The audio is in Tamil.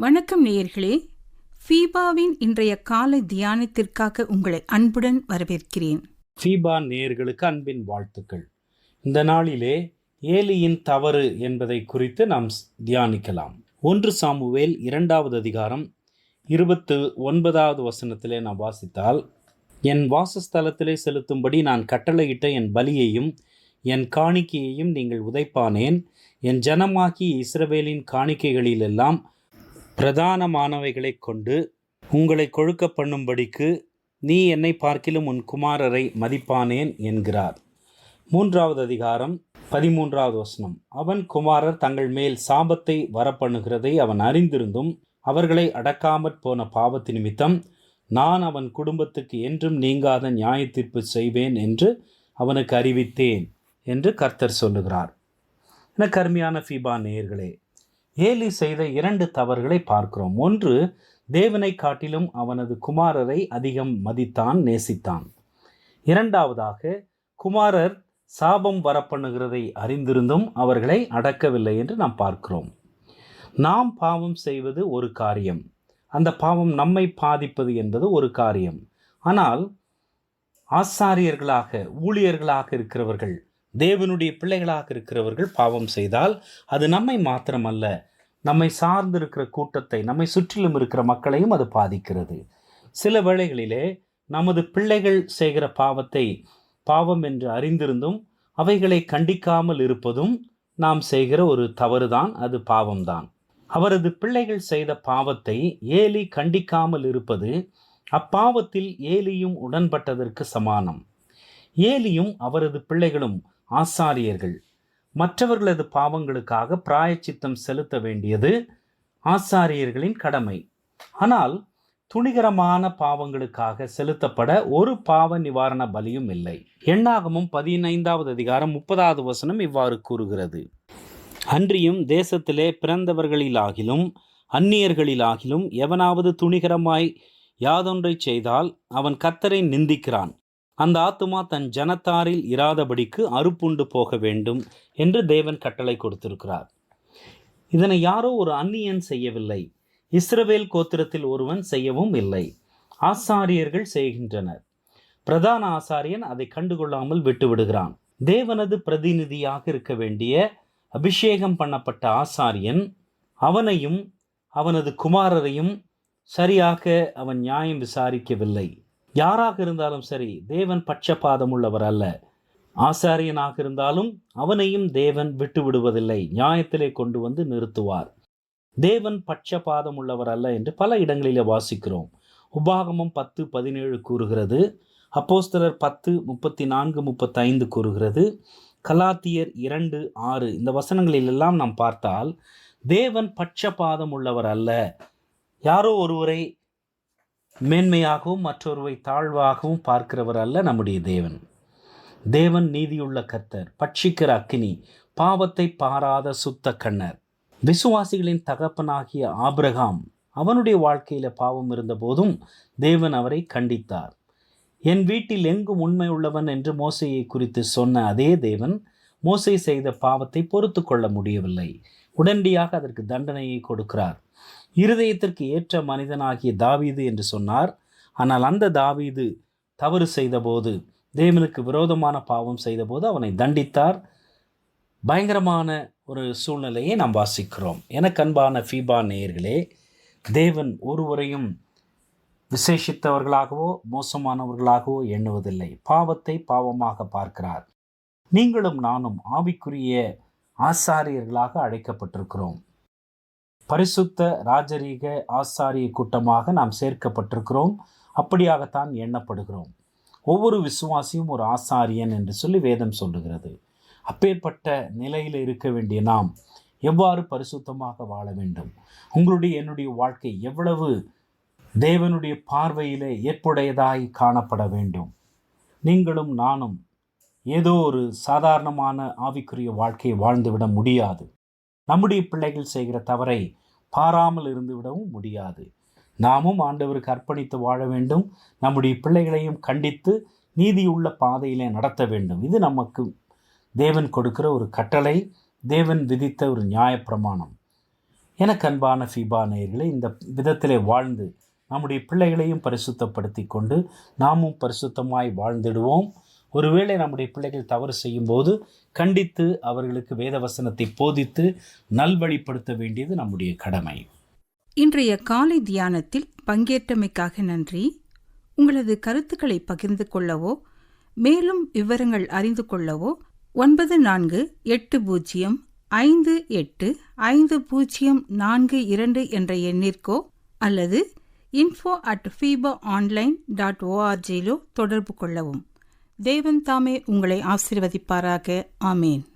வணக்கம் நேயர்களே, ஃபீபாவின் இன்றைய காலை தியானத்திற்காக உங்களை அன்புடன் வரவேற்கிறேன். ஃபீபா நேயர்களுக்கு அன்பின் வாழ்த்துக்கள். இந்த நாளிலே ஏலியின் தவறு என்பதை குறித்து நாம் தியானிக்கலாம். 1 சாமுவேல் 2வது அதிகாரம் 29வது வசனத்திலே நாம் வாசித்தால், என் வாசஸ்தலத்திலே செலுத்தும்படி நான் கட்டளையிட்ட என் பலியையும் என் காணிக்கையையும் நீங்கள் உதைப்பானேன். என் ஜனமாகிய இஸ்ரவேலின் காணிக்கைகளிலெல்லாம் பிரதானமானவைகளைக் கொண்டு உங்களை கொழுக்க பண்ணும்படிக்கு நீ என்னை பார்க்கிலும் உன் குமாரரை மதிப்பானேன் என்கிறார். 3வது அதிகாரம் 13வது வசனம். அவன் குமாரர் தங்கள் மேல் சாபத்தை வரப்பண்ணுகிறதை அவன் அறிந்திருந்தும் அவர்களை அடக்காமற் போன பாவத்து நிமித்தம் நான் அவன் குடும்பத்துக்கு என்றும் நீங்காத நியாய தீர்ப்பு செய்வேன் என்று அவனுக்கு அறிவித்தேன் என்று கர்த்தர் சொல்லுகிறார். எனக்கு அருமையான ஃபீபா நேயர்களே, ஏலி செய்த 2 தவறுகளை பார்க்கிறோம். ஒன்று, தேவனை காட்டிலும் அவனது குமாரரை அதிகம் மதித்தான், நேசித்தான். இரண்டாவதாக, குமாரர் சாபம் வரப்பண்ணுகிறதை அறிந்திருந்தும் அவர்களை அடக்கவில்லை என்று நாம் பார்க்கிறோம். நாம் பாவம் செய்வது ஒரு காரியம், அந்த பாவம் நம்மை பாதிப்பது என்பது ஒரு காரியம். ஆனால் ஆசாரியர்களாக, ஊழியர்களாக இருக்கிறவர்கள், தேவனுடைய பிள்ளைகளாக இருக்கிறவர்கள் பாவம் செய்தால் அது நம்மை மாத்திரமல்ல, நம்மை சார்ந்திருக்கிற கூட்டத்தை, நம்மை சுற்றிலும் இருக்கிற மக்களையும் அது பாதிக்கிறது. சில வேளைகளிலே நமது பிள்ளைகள் செய்கிற பாவத்தை பாவம் என்று அறிந்திருந்தும் அவைகளை கண்டிக்காமல் இருப்பதும் நாம் செய்கிற ஒரு தவறுதான், அது பாவம்தான். அவரது பிள்ளைகள் செய்த பாவத்தை ஏலி கண்டிக்காமல் இருப்பது அப்பாவத்தில் ஏலியும் உடன்பட்டதற்கு சமானம். ஏலியும் அவரது பிள்ளைகளும் ஆசாரியர்கள். மற்றவர்களது பாவங்களுக்காக பிராயச்சித்தம் செலுத்த வேண்டியது ஆசாரியர்களின் கடமை. ஆனால் துணிகரமான பாவங்களுக்காக செலுத்தப்பட ஒரு பாவ நிவாரண பலியும் இல்லை. எண்ணாகமும் 15வது அதிகாரம் 30வது வசனம் இவ்வாறு கூறுகிறது. அன்றியும் தேசத்திலே பிறந்தவர்களிலாகிலும் அந்நியர்களிலாகிலும் எவனாவது துணிகரமாய் யாதொன்றை செய்தால் அவன் கர்த்தரை நிந்திக்கிறான். அந்த ஆத்துமா தன் ஜனத்தாரில் இராதபடிக்கு அறுப்புண்டு போக வேண்டும் என்று தேவன் கட்டளை கொடுத்திருக்கிறார். இதனை யாரோ ஒரு அந்நியன் செய்யவில்லை, இஸ்ரவேல் கோத்திரத்தில் ஒருவன் செய்யவும் இல்லை, ஆசாரியர்கள் செய்கின்றனர். பிரதான ஆசாரியன் அதை கண்டுகொள்ளாமல் விட்டுவிடுகிறான். தேவனது பிரதிநிதியாக இருக்க வேண்டிய அபிஷேகம் பண்ணப்பட்ட ஆசாரியன் அவனையும் அவனது குமாரரையும் சரியாக அவன் நியாயம் விசாரிக்கவில்லை. யாராக இருந்தாலும் சரி, தேவன் பட்சபாதம் உள்ளவர் அல்ல. ஆசாரியனாக இருந்தாலும் அவனையும் தேவன் விட்டு விடுவதில்லை, நியாயத்திலே கொண்டு வந்து நிறுத்துவார். தேவன் பட்சபாதம் உள்ளவர் அல்ல என்று பல இடங்களிலே வாசிக்கிறோம். உபாகமம் 10:17 கூறுகிறது, அப்போஸ்தலர் 10:34-35 கூறுகிறது, கலாத்தியர் 2:6 இந்த வசனங்களிலெல்லாம் நாம் பார்த்தால் தேவன் பட்சபாதம் உள்ளவர் அல்ல. யாரோ ஒருவரை மேன்மையாகவும் மற்றொருவை தாழ்வாகவும் பார்க்கிறவர் அல்ல நம்முடைய தேவன். தேவன் நீதியுள்ள கர்த்தர், பட்சிக்கிற அக்கினி, பாவத்தை பாராத சுத்த கண்ணர். விசுவாசிகளின் தகப்பனாகிய ஆபிரகாம், அவனுடைய வாழ்க்கையில பாவம் இருந்த போதும் தேவன் அவரை கண்டித்தார். என் வீட்டில் எங்கும் உண்மை உள்ளவன் என்று மோசையை குறித்து சொன்ன அதே தேவன் மோசை செய்த பாவத்தை பொறுத்து கொள்ள முடியவில்லை. உடனடியாக அதற்கு தண்டனையை கொடுக்கிறார். இருதயத்திற்கு ஏற்ற மனிதனாகிய தாவீது என்று சொன்னார். ஆனால் அந்த தாவீது தவறு செய்தபோது, தேவனுக்கு விரோதமான பாவம் செய்தபோது அவனை தண்டித்தார். பயங்கரமான ஒரு சூழ்நிலையை நாம் வாசிக்கிறோம். எனக்கு அன்பான ஃபீபா நேயர்களே, தேவன் ஒருவரையும் விசேஷித்தவர்களாகவோ மோசமானவர்களாகவோ எண்ணுவதில்லை. பாவத்தை பாவமாக பார்க்கிறார். நீங்களும் நானும் ஆவிக்குரிய ஆசாரியர்களாக அழைக்கப்பட்டிருக்கிறோம். பரிசுத்த ராஜரீக ஆசாரிய கூட்டமாக நாம் சேர்க்கப்பட்டிருக்கிறோம். அப்படியாகத்தான் எண்ணப்படுகிறோம். ஒவ்வொரு விசுவாசியும் ஒரு ஆசாரியன் என்று சொல்லி வேதம் சொல்லுகிறது. அப்பேற்பட்ட நிலையில் இருக்க வேண்டிய நாம் எவ்வாறு பரிசுத்தமாக வாழ வேண்டும்? உங்களுடைய என்னுடைய வாழ்க்கை எவ்வளவு தேவனுடைய பார்வையிலே ஏற்புடையதாய் காணப்பட வேண்டும்? நீங்களும் நானும் ஏதோ ஒரு சாதாரணமான ஆவிக்குரிய வாழ்க்கையை வாழ்ந்துவிட முடியாது. நம்முடைய பிள்ளைகள் செய்கிற தவறை பாராமல் இருந்து விடவும் முடியாது. நாமும் ஆண்டவருக்கு அர்ப்பணித்து வாழ வேண்டும். நம்முடைய பிள்ளைகளையும் கண்டித்து நீதியுள்ள பாதையிலே நடத்த வேண்டும். இது நமக்கு தேவன் கொடுக்கிற ஒரு கட்டளை, தேவன் விதித்த ஒரு நியாயப்பிரமாணம். எனக்கு அன்பான ஃபீபா நேயர்களே, இந்த விதத்திலே வாழ்ந்து நம்முடைய பிள்ளைகளையும் பரிசுத்தப்படுத்தி கொண்டு நாமும் பரிசுத்தமாய் வாழ்ந்திடுவோம். ஒருவேளை நம்முடைய பிள்ளைகள் தவறு செய்யும்போது கண்டித்து அவர்களுக்கு வேதவசனத்தை போதித்து நல்வழிப்படுத்த வேண்டியது நம்முடைய கடமை. இன்றைய காலை தியானத்தில் பங்கேற்றமைக்காக நன்றி. உங்களது கருத்துக்களை பகிர்ந்து கொள்ளவோ மேலும் விவரங்கள் அறிந்து கொள்ளவோ 9458505042 என்ற எண்ணிற்கோ அல்லது info@fibaonline.org தொடர்பு கொள்ளவும். தேவன் தாமே உங்களை ஆசீர்வதிப்பாராக. ஆமேன்.